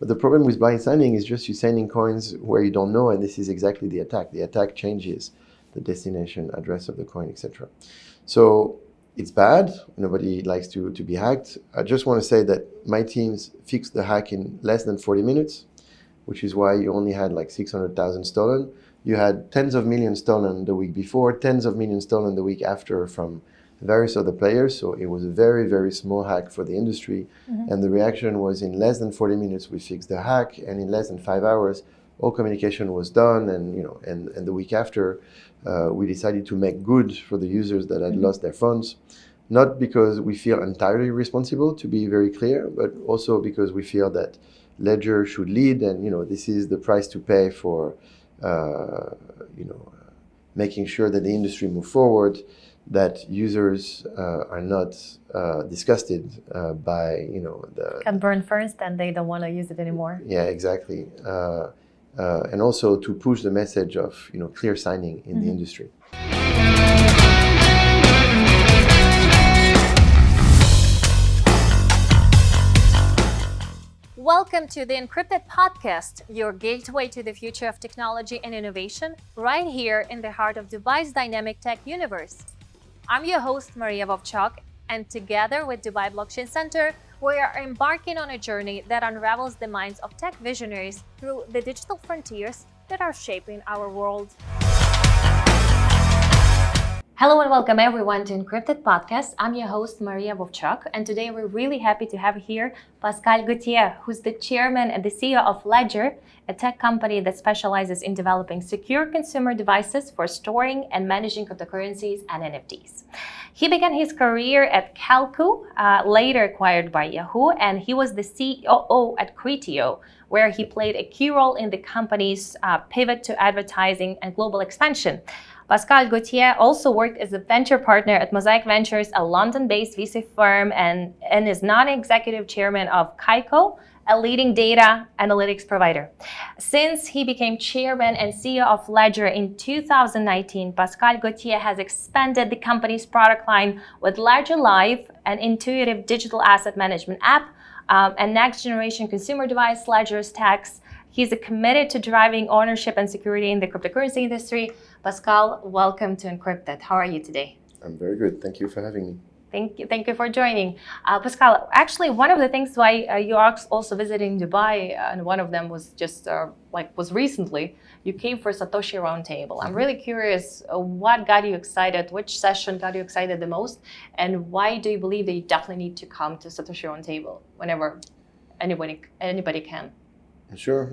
But the problem with blind signing is just you signing coins where you don't know, and this is exactly the attack. The attack changes the destination address of the coin, etc. So it's bad. Nobody likes to be hacked. I just want to say that my teams fixed the hack in less than 40 minutes, which is why you only had like 600,000 stolen. You had tens of millions stolen the week before, tens of millions stolen the week after from various other players. So it was a very, very small hack for the industry. And the reaction was in less than 40 minutes, we fixed the hack. And in less than 5 hours, all communication was done. And the week after, we decided to make good for the users that had lost their funds. Not because we feel entirely responsible, to be very clear, but also because we feel that Ledger should lead, and this is the price to pay for making sure that the industry move forward, that users are not disgusted by the can burn first and they don't want to use it anymore. Yeah, exactly, and also to push the message of clear signing in the industry. Welcome to the Encrypted podcast, your gateway to the future of technology and innovation, right here in the heart of Dubai's dynamic tech universe. I'm your host, Maria Vovchak, and together with Dubai Blockchain Center, we are embarking on a journey that unravels the minds of tech visionaries through the digital frontiers that are shaping our world. Hello and welcome everyone to Encrypted Podcast. I'm your host, Maria Vovchak, and today we're really happy to have here Pascal Gauthier, who's the chairman and the CEO of Ledger, a tech company that specializes in developing secure consumer devices for storing and managing cryptocurrencies and NFTs. He began his career at Calcu, later acquired by Yahoo, and he was the COO at Criteo, where he played a key role in the company's pivot to advertising and global expansion. Pascal Gauthier also worked as a venture partner at Mosaic Ventures, a London-based VC firm, and is non-executive chairman of Kaiko, a leading data analytics provider. Since he became chairman and CEO of Ledger in 2019, Pascal Gauthier has expanded the company's product line with Ledger Live, an intuitive digital asset management app, and next-generation consumer device, Ledger Stacks. He's committed to driving ownership and security in the cryptocurrency industry. Pascal, welcome to Encrypted. How are you today? I'm very good. Thank you for having me. Thank you for joining. Pascal, actually, one of the things why you are also visiting Dubai, and one of them was just was recently, you came for Satoshi Roundtable. I'm really curious, what got you excited? Which session got you excited the most? And why do you believe that you definitely need to come to Satoshi Roundtable whenever anybody can? Sure.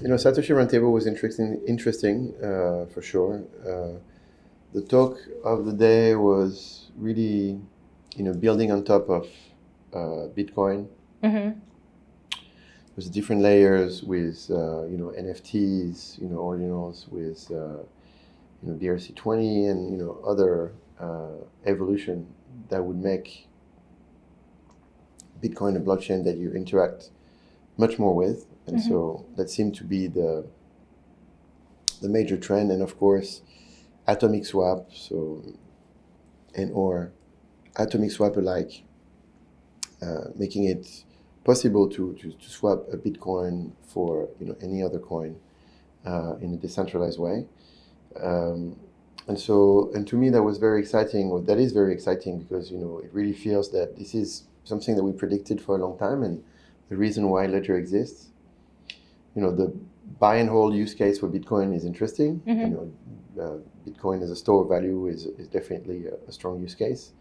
Satoshi Roundtable was interesting for sure. The talk of the day was really, building on top of Bitcoin. It was different layers with, NFTs, ordinals with, BRC20 and, other evolution that would make Bitcoin a blockchain that you interact much more with. And so that seemed to be the major trend. And of course, atomic swap, or atomic swap alike, making it possible to swap a Bitcoin for any other coin in a decentralized way. And to me that was very exciting. Well, that is very exciting because it really feels that this is something that we predicted for a long time, and the reason why Ledger exists. The buy and hold use case for Bitcoin is interesting. Bitcoin as a store of value is definitely a strong use case.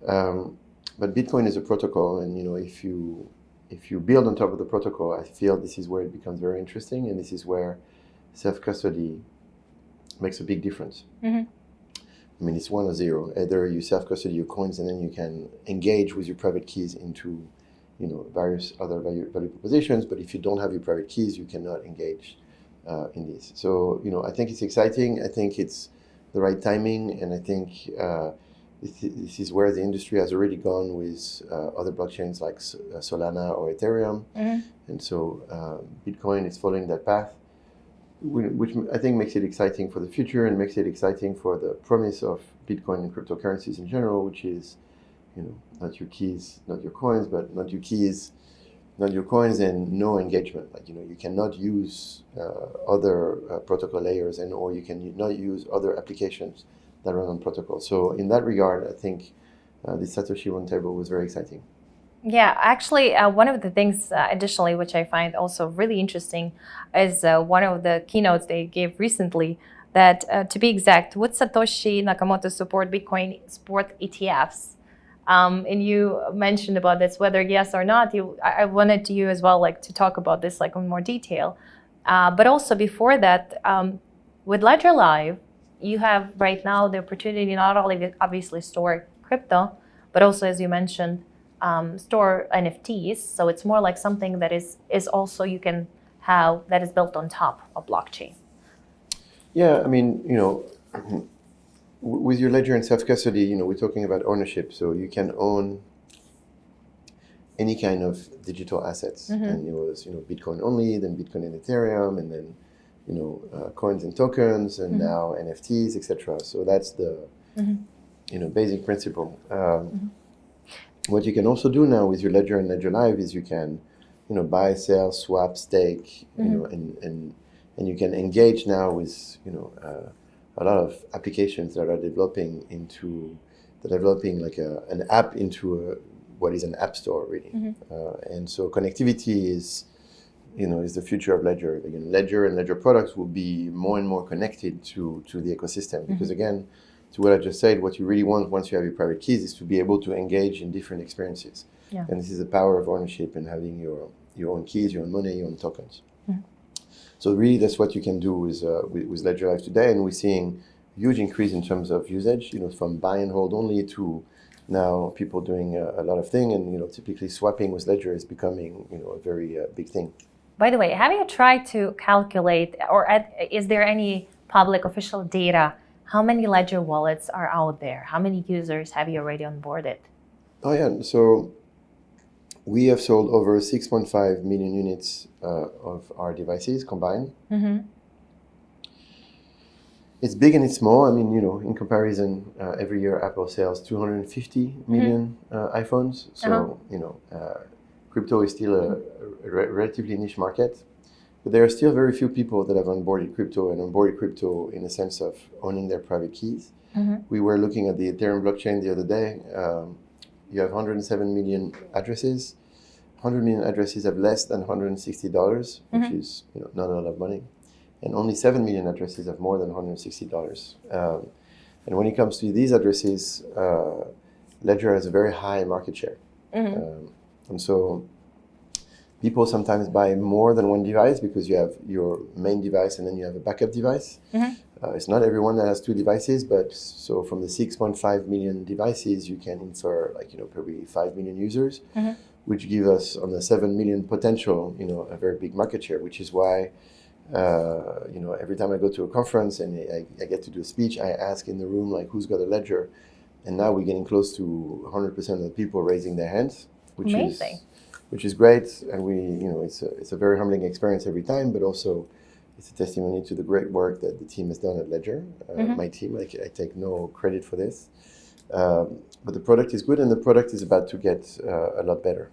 But Bitcoin is a protocol, and if you build on top of the protocol, I feel this is where it becomes very interesting, and this is where self-custody makes a big difference. It's 1 or 0. Either you self-custody your coins and then you can engage with your private keys into various other value propositions. But if you don't have your private keys, you cannot engage in this. So, I think it's exciting. I think it's the right timing. And I think this is where the industry has already gone with other blockchains like Solana or Ethereum. And so Bitcoin is following that path, which I think makes it exciting for the future and makes it exciting for the promise of Bitcoin and cryptocurrencies in general, which is, not your keys, not your coins, but not your keys, not your coins, and no engagement. Like, you cannot use other protocol layers, or you can not use other applications that run on protocol. So in that regard, I think the Satoshi Roundtable was very exciting. Yeah, actually, one of the things additionally, which I find also really interesting, is one of the keynotes they gave recently that, to be exact, would Satoshi Nakamoto support Bitcoin sport ETFs? And you mentioned about this, whether yes or not. I wanted you as well, like, to talk about this like in more detail. But also before that, with Ledger Live, you have right now the opportunity not only obviously store crypto, but also, as you mentioned, store NFTs. So it's more like something that is also you can have that is built on top of blockchain. Yeah, I mean, with your ledger and self-custody, we're talking about ownership. So you can own any kind of digital assets. And it was, Bitcoin only, then Bitcoin and Ethereum, and then, coins and tokens, and now NFTs, etc. So that's the, basic principle. What you can also do now with your ledger and Ledger Live is you can, buy, sell, swap, stake, and you can engage now with, a lot of applications that are developing like an app into what is an app store, really. And so connectivity is the future of Ledger. Again, Ledger and Ledger products will be more and more connected to the ecosystem, because again, to what I just said, what you really want once you have your private keys is to be able to engage in different experiences. Yeah. And this is the power of ownership and having your own keys, your own money, your own tokens. So really, that's what you can do with Ledger Live today, and we're seeing huge increase in terms of usage. From buy and hold only to now people doing a lot of things, and typically swapping with Ledger is becoming a very big thing. By the way, have you tried to calculate, or is there any public official data? How many Ledger wallets are out there? How many users have you already onboarded? Oh yeah, so we have sold over 6.5 million units of our devices combined. It's big and it's small. I mean, in comparison, every year Apple sells 250 million iPhones. So, crypto is still a relatively niche market. But there are still very few people that have onboarded crypto in the sense of owning their private keys. We were looking at the Ethereum blockchain the other day. You have 107 million addresses. 100 million addresses have less than $160, which is not a lot of money. And only 7 million addresses have more than $160. And when it comes to these addresses, Ledger has a very high market share. And so people sometimes buy more than one device because you have your main device and then you have a backup device. It's not everyone that has two devices, but so from the 6.5 million devices, you can infer probably 5 million users, which give us on the 7 million potential, a very big market share, which is why, every time I go to a conference and I get to do a speech, I ask in the room, like, who's got a Ledger? And now we're getting close to 100% of the people raising their hands, which is great. And it's a very humbling experience every time, but also it's a testimony to the great work that the team has done at Ledger. My team, I take no credit for this. But the product is good, and the product is about to get a lot better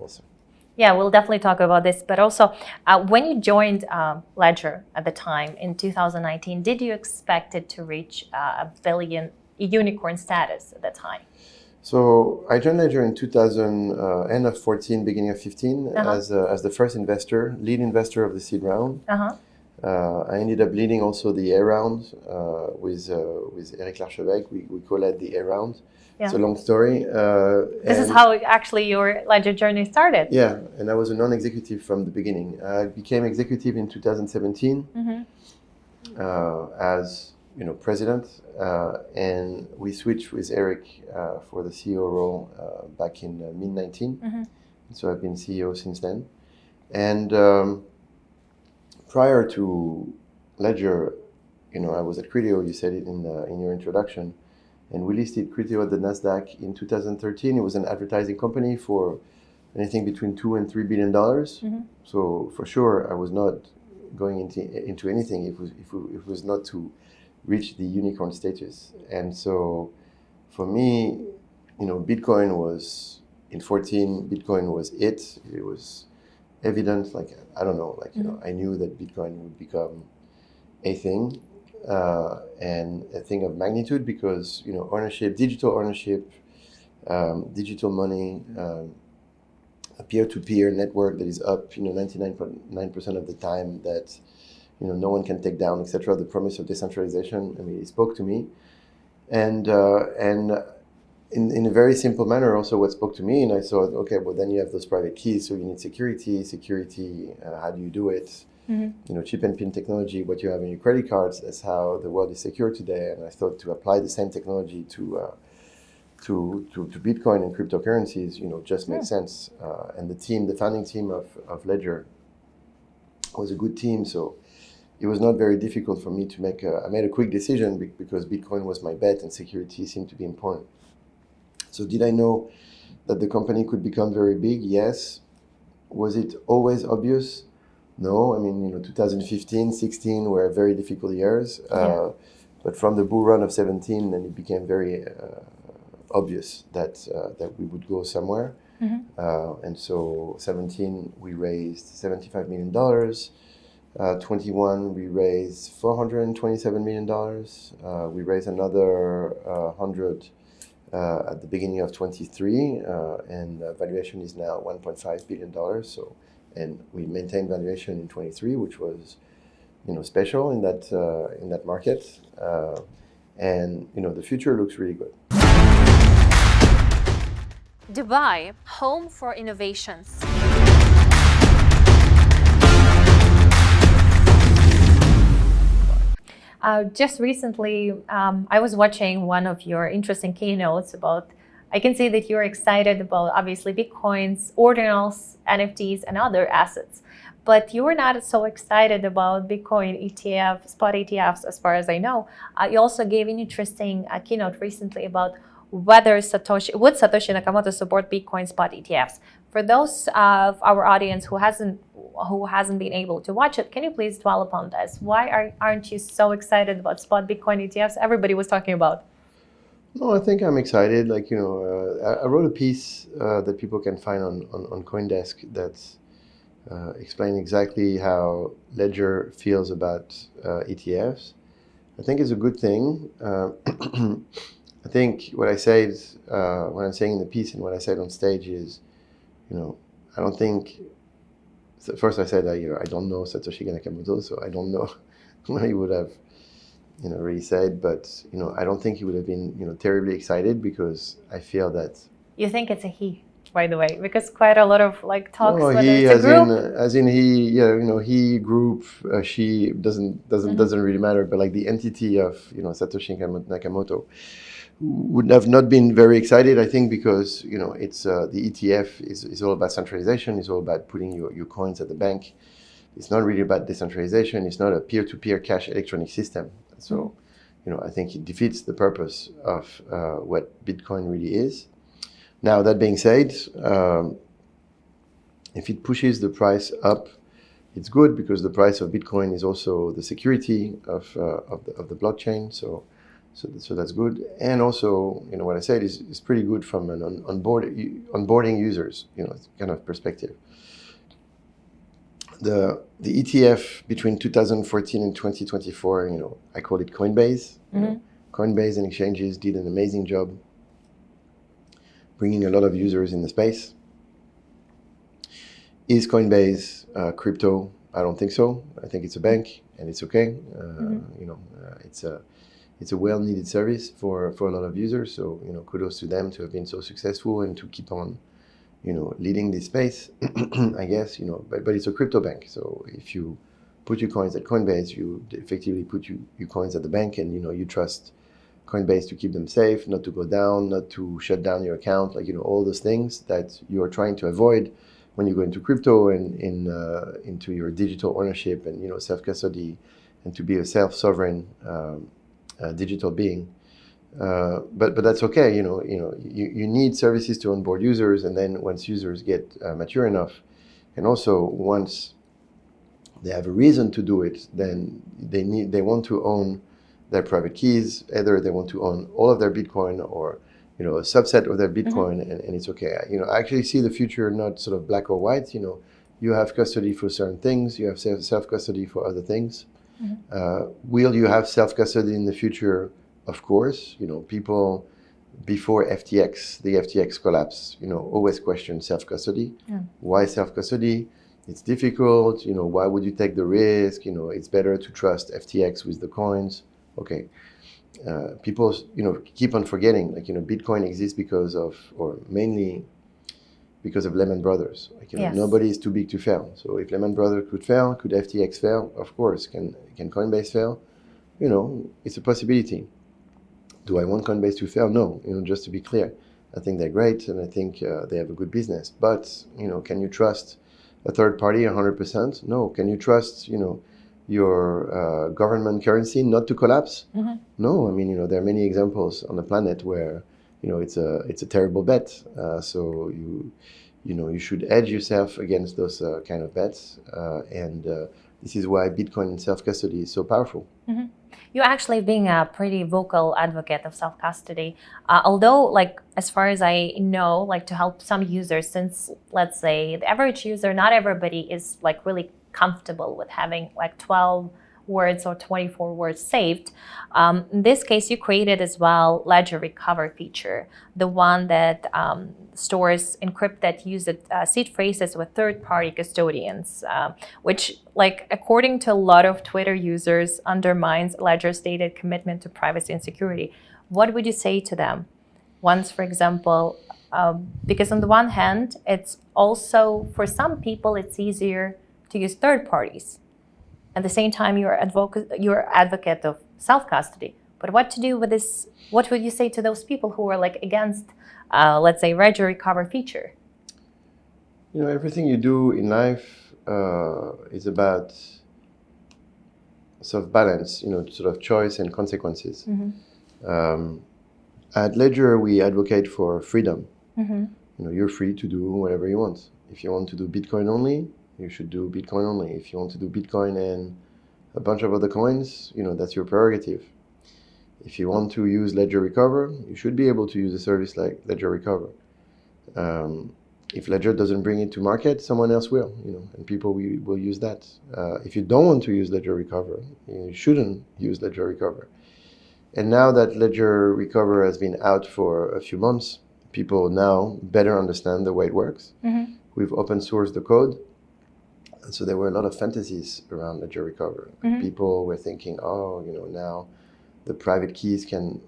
also. Yeah, we'll definitely talk about this. But also, when you joined Ledger at the time in 2019, did you expect it to reach a billion unicorn status at that time? So I joined Ledger in 2000, end of 14, beginning of 15, as the first investor, lead investor of the seed round. I ended up leading also the A round with Eric Larchevêque. We call it the A round. Yeah. It's a long story. This is how actually your Ledger journey started. Yeah, and I was a non-executive from the beginning. I became executive in 2017 as president, and we switched with Eric for the CEO role back in mid-19. So I've been CEO since then. And prior to Ledger, I was at Criteo. You said it in your introduction, and we listed Criteo at the Nasdaq in 2013. It was an advertising company for anything between $2 and $3 billion. So for sure, I was not going into anything if it was not to reach the unicorn status. And so for me, Bitcoin was in 14. Bitcoin was it. It was evident. Like I don't know. Like I knew that Bitcoin would become a thing and a thing of magnitude because ownership, digital ownership, digital money, a peer-to-peer network that is up 99.9% of the time that no one can take down, etc. The promise of decentralization. I mean, it spoke to me, and in a very simple manner, also what spoke to me, and I thought, okay, well then you have those private keys, so you need security. How do you do it? Chip and pin technology, what you have in your credit cards, that's how the world is secure today. And I thought to apply the same technology to Bitcoin and cryptocurrencies, just makes sense. And the founding team of Ledger was a good team, so it was not very difficult for me to I made a quick decision because Bitcoin was my bet and security seemed to be important. So did I know that the company could become very big? Yes. Was it always obvious? No. I mean, 2015, 16 were very difficult years. But from the bull run of 17, then it became very obvious that we would go somewhere. And so 17, we raised $75 million. 21, we raised $427 million. We raised another 100 at the beginning of 23, and valuation is now $1.5 billion. So, and we maintained valuation in 23, which was, special in that market. And the future looks really good. Dubai, home for innovations. Just recently, I was watching one of your interesting keynotes about, I can see that you're excited about obviously Bitcoins, ordinals, NFTs, and other assets. But you were not so excited about Bitcoin ETF, spot ETFs, as far as I know. You also gave an interesting keynote recently about would Satoshi Nakamoto support Bitcoin spot ETFs. For those of our audience who hasn't been able to watch it, can you please dwell upon this? Why aren't you so excited about spot Bitcoin ETFs? Everybody was talking about. No, I think I'm excited. Like, I wrote a piece that people can find on CoinDesk that's explain exactly how Ledger feels about ETFs. I think it's a good thing. I think what I say is, what I'm saying in the piece and what I said on stage is, I don't think. So first, I said that I don't know Satoshi Nakamoto, so I don't know what he would have, really said. But I don't think he would have been, terribly excited because I feel that. You think it's a he, by the way, because quite a lot of talks. No, whether he it's a group. as in he, he group, she doesn't really matter. But like the entity of Satoshi Nakamoto would have not been very excited, I think, because it's the ETF is all about centralization. It's all about putting your coins at the bank. It's not really about decentralization. It's not a peer-to-peer cash electronic system. So, I think it defeats the purpose of what Bitcoin really is. Now, that being said, if it pushes the price up, it's good because the price of Bitcoin is also the security of the blockchain. So that's good. And also, what I said is pretty good from an onboarding users, kind of perspective. The ETF between 2014 and 2024, I call it Coinbase. Coinbase and exchanges did an amazing job bringing a lot of users in the space. Is Coinbase crypto? I don't think so. I think it's a bank, and it's okay. It's a well-needed service for a lot of users. So, kudos to them to have been so successful and to keep on, leading this space, I guess, but it's a crypto bank. So if you put your coins at Coinbase, you effectively put your coins at the bank and, you trust Coinbase to keep them safe, not to go down, not to shut down your account, all those things that you're trying to avoid when you go into crypto and into your digital ownership and, self-custody and to be a self-sovereign digital being, but that's okay. You need services to onboard users, and then once users get mature enough, and also once they have a reason to do it, then they want to own their private keys. Either they want to own all of their Bitcoin, or a subset of their Bitcoin, and it's okay. I actually see the future not sort of black or white. You have custody for certain things, you have self-custody for other things. Will you have self-custody in the future? Of course. People before the FTX collapse, always question self-custody. Why self-custody? It's difficult. Why would you take the risk? It's better to trust FTX with the coins. Okay. People, keep on forgetting, Bitcoin exists mainly because of Lehman Brothers. Yes. Nobody is too big to fail. So if Lehman Brothers could fail, could FTX fail? Of course. Can Coinbase fail? It's a possibility. Do I want Coinbase to fail? No. Just to be clear, I think they're great, and I think they have a good business. But can you trust a third party 100%? No. Can you trust your government currency not to collapse? No. There are many examples on the planet where it's a terrible bet. So you should hedge yourself against those kind of bets. And this is why Bitcoin and self-custody is so powerful. You're actually being a pretty vocal advocate of self-custody. Although, as far as I know, to help some users, since let's say the average user, not everybody is really comfortable with having 12 words or 24 words saved. In this case, you created as well Ledger Recover feature, the one that stores encrypted used seed phrases with third-party custodians, which, according to a lot of Twitter users, undermines Ledger's stated commitment to privacy and security. What would you say to them? Once, for example, because on the one hand, it's also, for some people, it's easier to use third parties. At the same time, you're advocate of self-custody. But what to do with this? What would you say to those people who are against, let's say, Ledger Recover feature? Everything you do in life is about sort of balance, sort of choice and consequences. At Ledger, we advocate for freedom. You're free to do whatever you want. If you want to do Bitcoin only, you should do Bitcoin only. If you want to do Bitcoin and a bunch of other coins, that's your prerogative. If you want to use Ledger Recover, you should be able to use a service like Ledger Recover. If Ledger doesn't bring it to market, someone else will, and people will use that. If you don't want to use Ledger Recover, you shouldn't use Ledger Recover. And now that Ledger Recover has been out for a few months, people now better understand the way it works. We've open sourced the code. And so there were a lot of fantasies around Ledger Recover. People were thinking, now the private keys can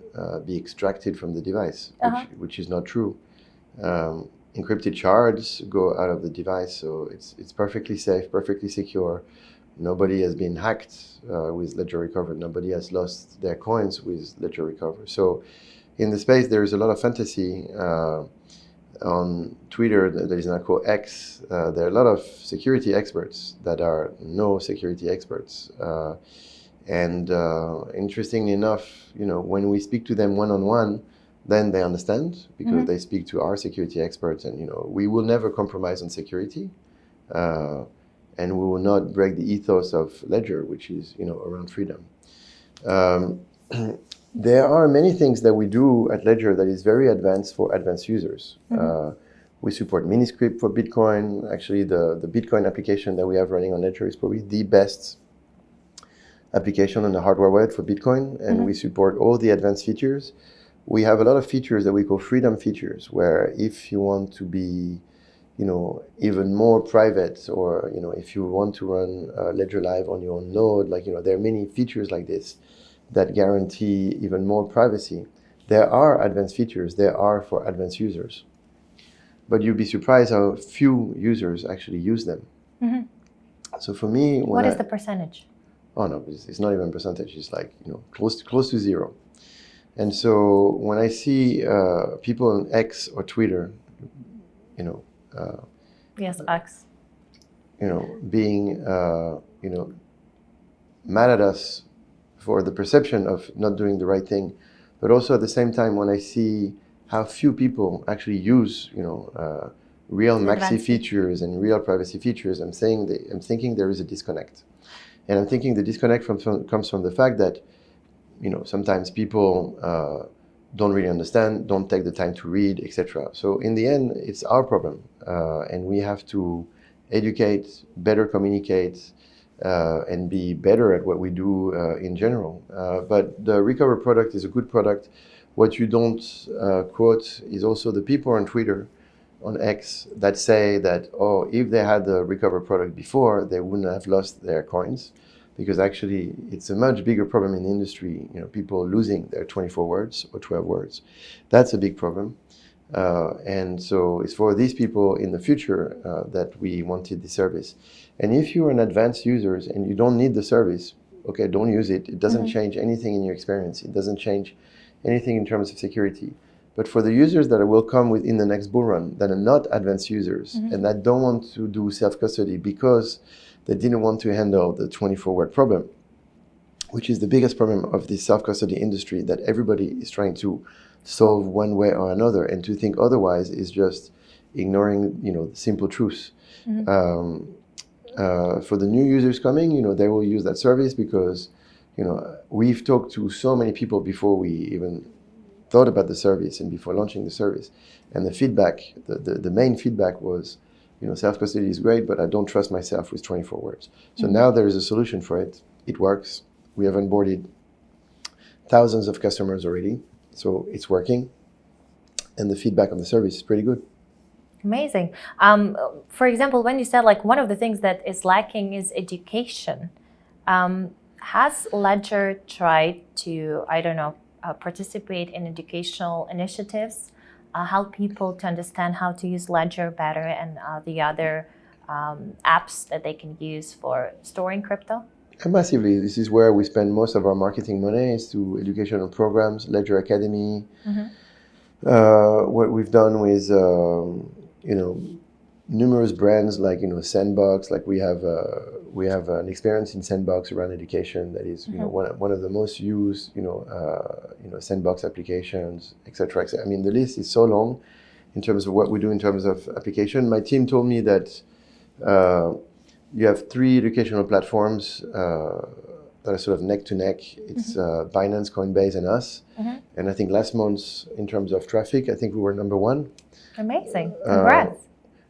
be extracted from the device, which is not true. Encrypted shards go out of the device, so it's perfectly safe, perfectly secure. Nobody has been hacked with Ledger Recover. Nobody has lost their coins with Ledger Recover. So in the space, there is a lot of fantasy. On Twitter, that is now called X, there are a lot of security experts that are no security experts. And interestingly enough, when we speak to them one-on-one, then they understand because they speak to our security experts. And, we will never compromise on security. And we will not break the ethos of Ledger, which is, around freedom. There are many things that we do at Ledger that is very advanced for advanced users. We support Miniscript for Bitcoin. Actually, the Bitcoin application that we have running on Ledger is probably the best application on the hardware wallet for Bitcoin, and we support all the advanced features. We have a lot of features that we call freedom features, where if you want to be, even more private, or if you want to run Ledger Live on your own node, there are many features like this that guarantee even more privacy. There are advanced features. There are for advanced users. But you'd be surprised how few users actually use them. So for me... What is the percentage? Oh, no, it's not even a percentage. It's close to zero. And so when I see people on X or Twitter, yes, X. Being, mad at us for the perception of not doing the right thing, but also at the same time when I see how few people actually use, real maxi features and real privacy features, I'm thinking there is a disconnect, and I'm thinking the disconnect comes from the fact that, sometimes people don't really understand, don't take the time to read, etc. So in the end, it's our problem, and we have to educate, better communicate, and be better at what we do in general. But the Recover product is a good product. What you don't quote is also the people on Twitter, on X, that say that, oh, if they had the Recover product before, they wouldn't have lost their coins, because actually it's a much bigger problem in the industry. People losing their 24 words or 12 words. That's a big problem. And so it's for these people in the future that we wanted the service. And if you're an advanced user and you don't need the service, okay, don't use it. It doesn't change anything in your experience. It doesn't change anything in terms of security. But for the users that will come within the next bull run, that are not advanced users and that don't want to do self-custody because they didn't want to handle the 24-word problem, which is the biggest problem of the self-custody industry, that everybody is trying to solve one way or another, and to think otherwise is just ignoring, the simple truths. For the new users coming, they will use that service because, we've talked to so many people before we even thought about the service and before launching the service, and the feedback, the main feedback was, self-custody is great, but I don't trust myself with 24 words. So now there is a solution for it. It works. We have onboarded thousands of customers already. So it's working, and the feedback on the service is pretty good. Amazing. For example, when you said one of the things that is lacking is education, has Ledger tried to, participate in educational initiatives, help people to understand how to use Ledger better and the other apps that they can use for storing crypto? And massively. This is where we spend most of our marketing money, is to educational programs, Ledger Academy. What we've done with, numerous brands like, Sandbox. Like we have an experience in Sandbox around education that is, one of the most used, Sandbox applications, etc. I mean, the list is so long in terms of what we do in terms of application. My team told me that you have 3 educational platforms that are sort of neck to neck. It's Binance, Coinbase, and us. And I think last month, in terms of traffic, I think we were number 1. Amazing. Congrats.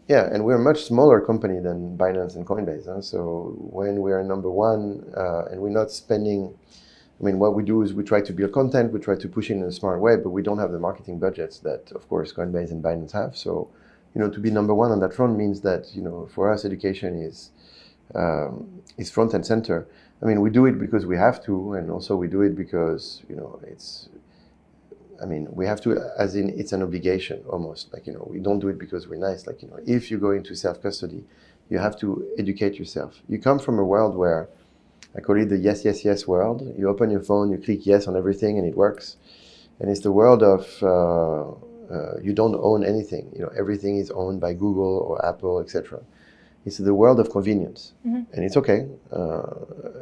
Yeah, and we're a much smaller company than Binance and Coinbase. So when we're number 1 and we're not spending, what we do is we try to build content, we try to push it in a smart way, but we don't have the marketing budgets that, of course, Coinbase and Binance have. So, to be number 1 on that front means that, for us, education is front and center. We do it because we have to, and also we do it because, we have to, as in it's an obligation almost. We don't do it because we're nice. If you go into self-custody, you have to educate yourself. You come from a world where, I call it the yes, yes, yes world. You open your phone, you click yes on everything, and it works. And it's the world of you don't own anything. Everything is owned by Google or Apple, etc. It's the world of convenience, and it's okay.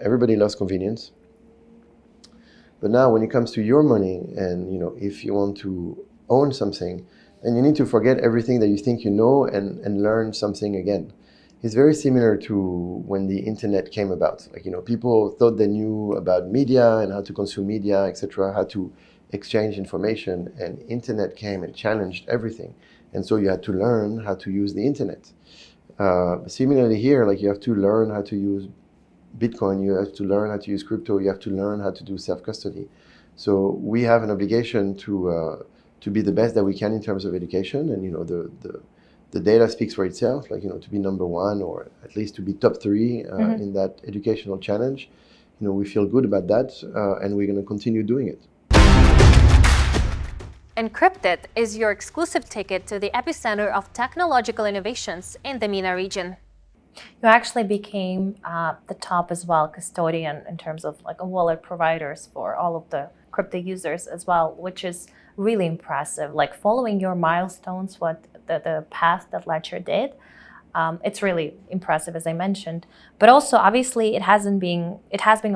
Everybody loves convenience. But now, when it comes to your money, and if you want to own something, then you need to forget everything that you think you know and learn something again. It's very similar to when the internet came about. People thought they knew about media and how to consume media, etc., how to exchange information, and internet came and challenged everything. And so you had to learn how to use the internet. Similarly here, you have to learn how to use Bitcoin, you have to learn how to use crypto, you have to learn how to do self-custody. So we have an obligation to be the best that we can in terms of education, and the data speaks for itself. To be number 1 or at least to be top 3 in that educational challenge. We feel good about that, and we're going to continue doing it. Encrypted is your exclusive ticket to the epicenter of technological innovations in the MENA region. You actually became the top as well custodian in terms of wallet providers for all of the crypto users as well, which is really impressive. Following your milestones, what the path that Ledger did, it's really impressive, as I mentioned. But also, obviously, it has been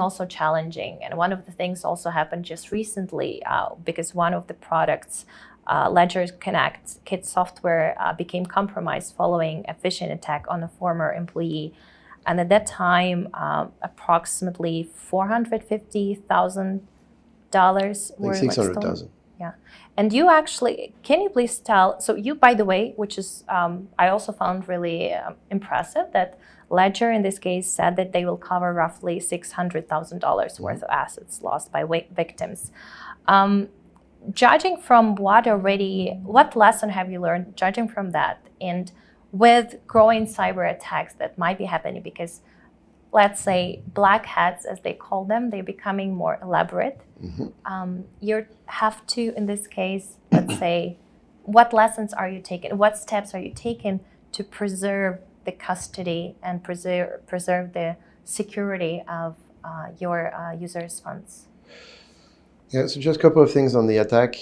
also challenging. And one of the things also happened just recently because one of the products, Ledger Connect Kit software, became compromised following a phishing attack on a former employee. And at that time, approximately $450,000 were 600,000. Yeah. And you actually, can you please tell, so you, by the way, which is, I also found really impressive that Ledger in this case said that they will cover roughly $600,000 worth of assets lost by victims. Judging from what lesson have you learned, judging from that, and with growing cyber attacks that might be happening, because let's say black hats, as they call them, they're becoming more elaborate. You have to, in this case, let's say, what lessons are you taking? What steps are you taking to preserve the custody and preserve the security of your users' funds? Yeah, so just a couple of things on the attack.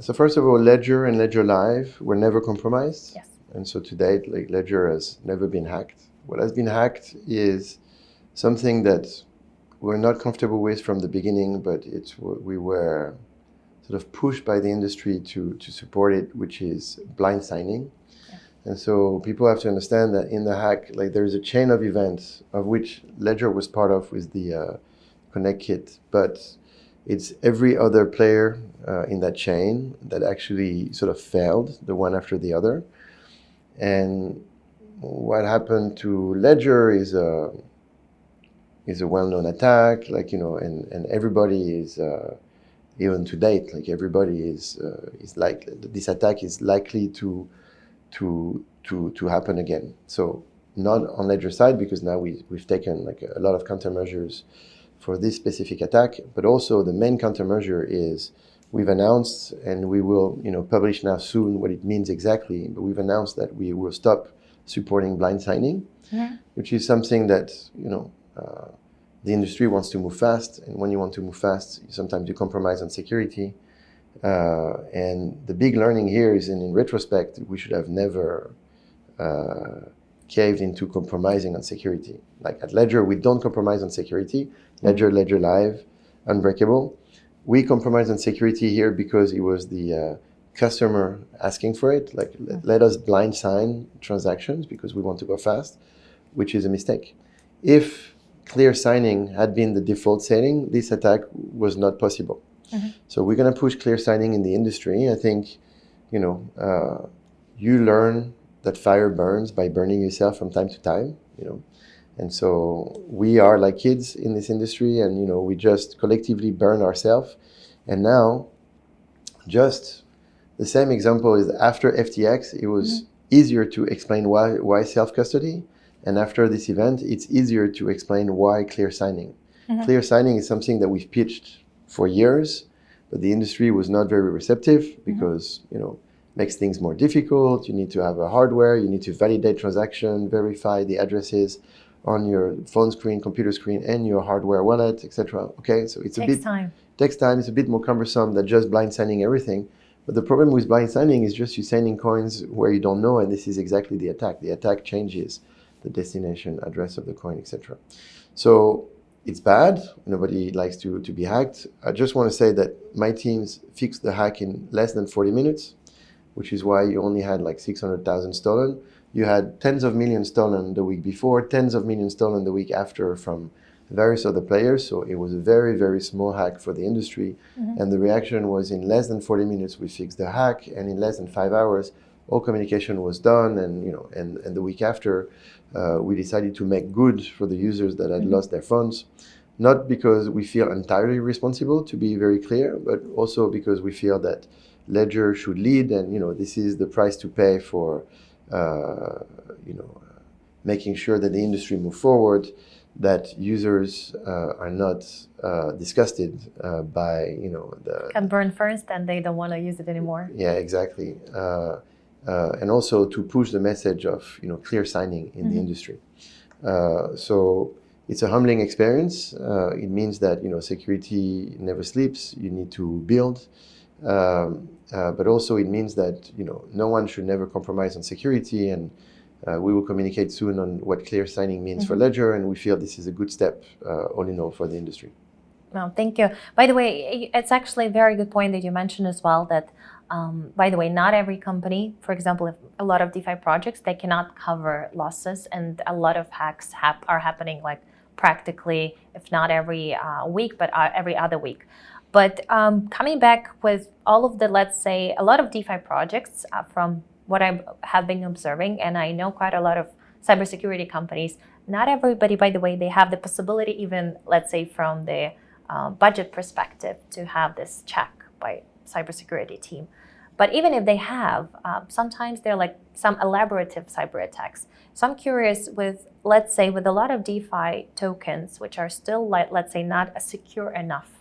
So first of all, Ledger and Ledger Live were never compromised. Yes. And so to date, like, Ledger has never been hacked. What has been hacked is something that we're not comfortable with from the beginning, but we were sort of pushed by the industry to support it, which is blind signing. Yeah. And so people have to understand that in the hack, like, there's a chain of events of which Ledger was part of with the Connect kit, but it's every other player in that chain that actually sort of failed, the one after the other. And what happened to Ledger is a well-known attack, like, and everybody is, even to date, like, everybody is like, this attack is likely to happen again. So not on Ledger side, because now we've taken like a lot of countermeasures for this specific attack, but also the main countermeasure is we've announced, and we will publish now soon what it means exactly, but we've announced that we will stop supporting blind signing, which is something that the industry wants to move fast, and when you want to move fast, sometimes you compromise on security. And the big learning here is, in retrospect, we should have never caved into compromising on security. Like at Ledger, we don't compromise on security. Ledger, Ledger Live, unbreakable. We compromise on security here because it was the customer asking for it. Like, let us blind sign transactions because we want to go fast, which is a mistake. If clear signing had been the default setting, this attack was not possible. So we're going to push clear signing in the industry. I think, you learn that fire burns by burning yourself from time to time, And so we are like kids in this industry, and, we just collectively burn ourselves. And now, just the same example is after FTX, it was easier to explain why self-custody. And after this event, it's easier to explain why clear signing. Clear signing is something that we've pitched for years, but the industry was not very receptive because, makes things more difficult. You need to have a hardware, you need to validate transaction, verify the addresses on your phone screen, computer screen, and your hardware wallet, etc. Okay, so it's takes time. It's a bit more cumbersome than just blind signing everything. But the problem with blind signing is just you sending coins where you don't know, and this is exactly the attack. The attack changes the destination address of the coin, etc. So it's bad. Nobody likes to be hacked. I just want to say that my teams fixed the hack in less than 40 minutes, which is why you only had like 600,000 stolen. You had tens of millions stolen the week before, tens of millions stolen the week after from various other players. So it was a very, very small hack for the industry. And the reaction was, in less than 40 minutes, we fixed the hack. And in less than 5 hours, all communication was done. And, and the week after, we decided to make good for the users that had lost their funds. Not because we feel entirely responsible, to be very clear, but also because we feel that Ledger should lead. And, this is the price to pay for making sure that the industry move forward, that users are not disgusted by, the... Can burn first and they don't want to use it anymore. Yeah, exactly. And also to push the message of, clear signing in the industry. So it's a humbling experience. It means that, security never sleeps. You need to build. But also it means that, no one should never compromise on security, and we will communicate soon on what clear signing means for Ledger, and we feel this is a good step, all in all, for the industry. No, thank you. By the way, it's actually a very good point that you mentioned as well, that, by the way, not every company, for example, if a lot of DeFi projects, they cannot cover losses, and a lot of hacks are happening like practically, if not every week, but every other week. But coming back with all of the, let's say, a lot of DeFi projects from what I have been observing, and I know quite a lot of cybersecurity companies, not everybody, by the way, they have the possibility even, let's say, from the budget perspective to have this check by cybersecurity team. But even if they have, sometimes they're like some elaborative cyber attacks. So I'm curious with, let's say, with a lot of DeFi tokens, which are still, like, let's say, not secure enough,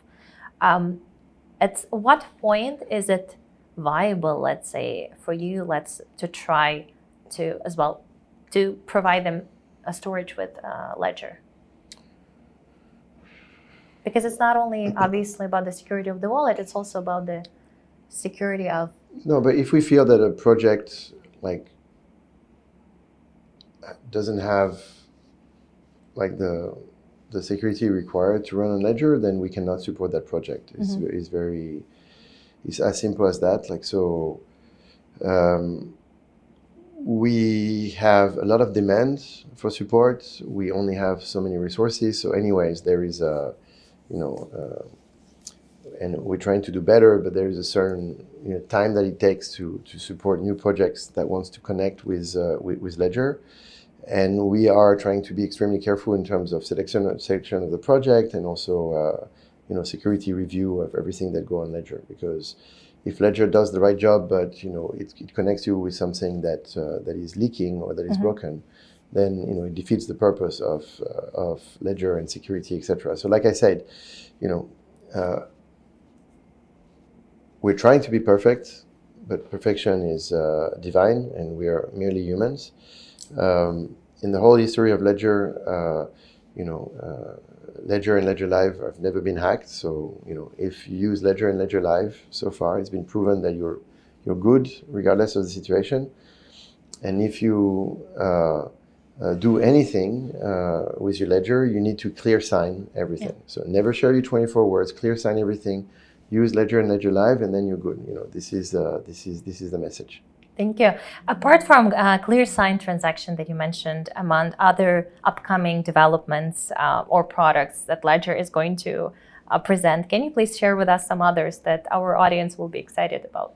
at what point is it viable, let's say, for you, to try to, as well, to provide them a storage with Ledger? Because it's not only obviously about the security of the wallet, it's also about the security of... No, but if we feel that a project like doesn't have like the security required to run on Ledger, then we cannot support that project. It's as simple as that. Like, so we have a lot of demand for support. We only have so many resources. So anyways, there is a, and we're trying to do better, but there is a certain time that it takes to support new projects that wants to connect with Ledger. And we are trying to be extremely careful in terms of selection of the project, and also security review of everything that go on Ledger. Because if Ledger does the right job, but it connects you with something that is leaking or that is broken, then it defeats the purpose of Ledger and security, etc. So, like I said, we're trying to be perfect, but perfection is divine, and we are merely humans. In the whole history of Ledger, Ledger and Ledger Live have never been hacked. So, if you use Ledger and Ledger Live, so far it's been proven that you're good regardless of the situation. And if you do anything with your Ledger, you need to clear sign everything. Yeah. So never share your 24 words. Clear sign everything. Use Ledger and Ledger Live, and then you're good. This is the message. Thank you. Apart from clear sign transaction that you mentioned, among other upcoming developments or products that Ledger is going to present, can you please share with us some others that our audience will be excited about?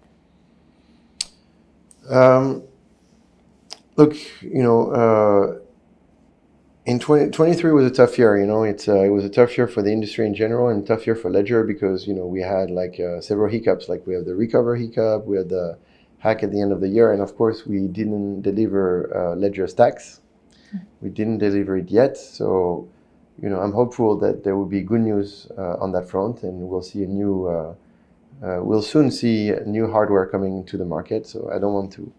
Look, in 2023 was a tough year. It was a tough year for the industry in general, and a tough year for Ledger because we had several hiccups. Like we have the recover hiccup, we had the hack at the end of the year, and of course we didn't deliver Ledger Stacks. We didn't deliver it yet, so I'm hopeful that there will be good news on that front, and we'll soon see new hardware coming to the market. So I don't want to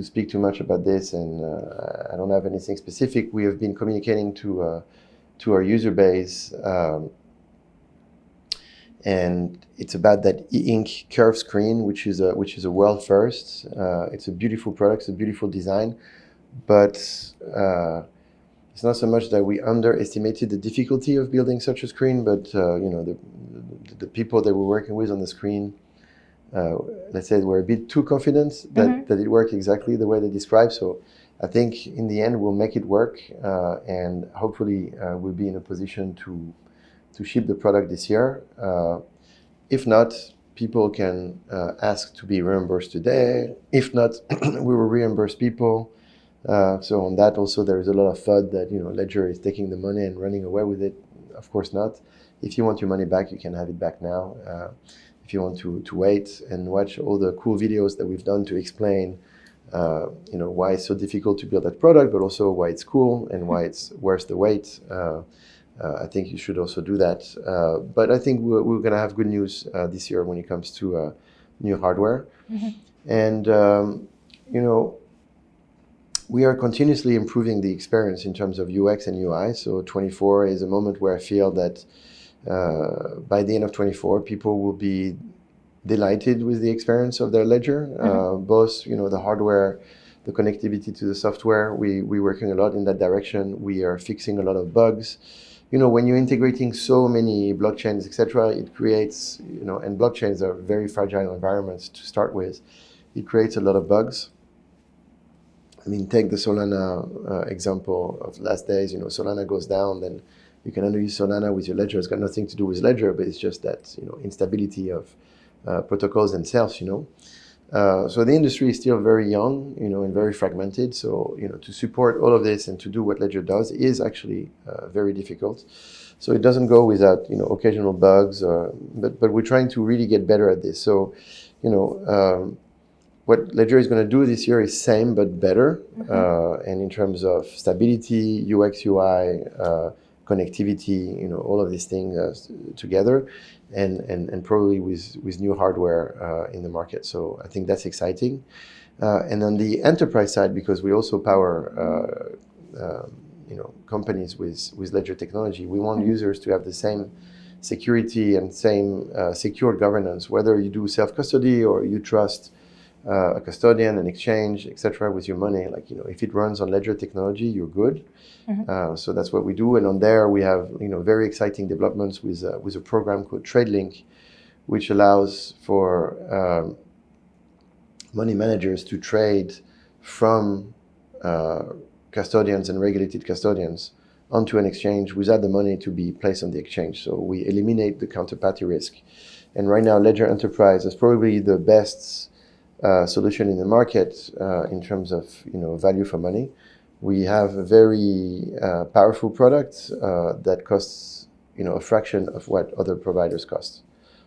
speak too much about this, and I don't have anything specific. We have been communicating to our user base, and it's about that e-ink curved screen, which is a world first. It's a beautiful product, it's a beautiful design, but it's not so much that we underestimated the difficulty of building such a screen, but the people that we're working with on the screen, let's say, were a bit too confident that it worked exactly the way they described. So I think in the end we'll make it work, and hopefully we'll be in a position to ship the product this year. If not, people can ask to be reimbursed today. If not, we will reimburse people. So on that also there is a lot of FUD that Ledger is taking the money and running away with it. Of course not. If you want your money back, you can have it back now. If you want to wait and watch all the cool videos that we've done to explain why it's so difficult to build that product, but also why it's cool and why it's worth the wait, I think you should also do that. But I think we're going to have good news this year when it comes to new hardware. And, we are continuously improving the experience in terms of UX and UI. So 24 is a moment where I feel that by the end of 24, people will be delighted with the experience of their Ledger, both, the hardware, the connectivity to the software. We're working a lot in that direction. We are fixing a lot of bugs. When you're integrating so many blockchains, etc., it creates, and blockchains are very fragile environments to start with. It creates a lot of bugs. I mean, take the Solana example of last days. Solana goes down, then You can use Solana with your ledger. It's got nothing to do with ledger, but it's just that instability of protocols themselves. So the industry is still very young, and very fragmented. So to support all of this and to do what Ledger does is actually very difficult. So it doesn't go without occasional bugs, but we're trying to really get better at this. So what Ledger is going to do this year is same but better, and in terms of stability, UX, UI, connectivity, all of these things together, and probably with new hardware in the market. So I think that's exciting. And on the enterprise side, because we also power companies with Ledger technology, we want users to have the same security and same secure governance, whether you do self-custody or you trust a custodian, an exchange, etc. with your money. If it runs on Ledger technology, you're good. So that's what we do. And on there, we have very exciting developments with a program called TradeLink, which allows for money managers to trade from custodians and regulated custodians onto an exchange without the money to be placed on the exchange. So we eliminate the counterparty risk. And right now, Ledger Enterprise is probably the best solution in the market in terms of value for money. We have a very powerful product that costs a fraction of what other providers cost.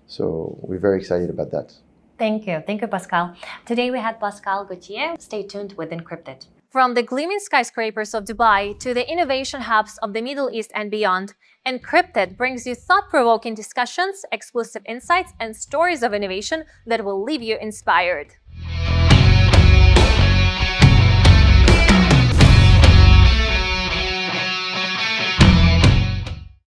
So we're very excited about that. Thank you, Pascal. Today we had Pascal Gauthier. Stay tuned with Encrypted. From the gleaming skyscrapers of Dubai to the innovation hubs of the Middle East and beyond, Encrypted brings you thought-provoking discussions, exclusive insights, and stories of innovation that will leave you inspired.